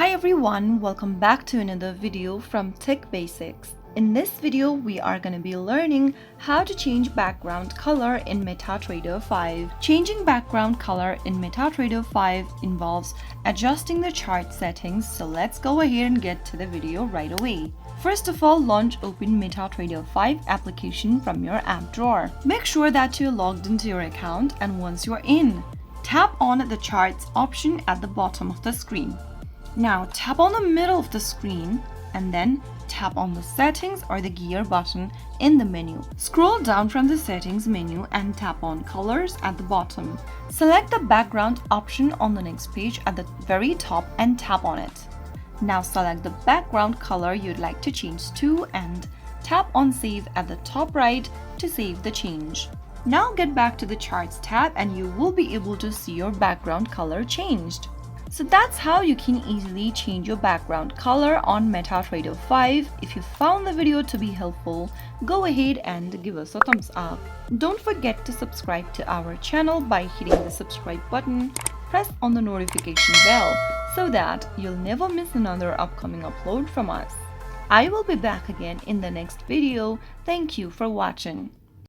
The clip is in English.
Hi everyone, welcome back to another video from Tech Basics. In this video, we are going to be learning how to change background color in MetaTrader 5. Changing background color in MetaTrader 5 involves adjusting the chart settings, so let's go ahead and get to the video right away. First of all, launch Open MetaTrader 5 application from your app drawer. Make sure that you're logged into your account, and once you're in, tap on the charts option at the bottom of the screen. Now tap on the middle of the screen and then tap on the settings or the gear button in the menu. Scroll down from the settings menu and tap on colors at the bottom. Select the background option on the next page at the very top and tap on it. Now select the background color you'd like to change to and tap on save at the top right to save the change. Now get back to the charts tab and you will be able to see your background color changed. So that's how you can easily change your background color on MetaTrader 5. If you found the video to be helpful, go ahead and give us a thumbs up. Don't forget to subscribe to our channel by hitting the subscribe button. Press on the notification bell so that you'll never miss another upcoming upload from us. I will be back again in the next video. Thank you for watching.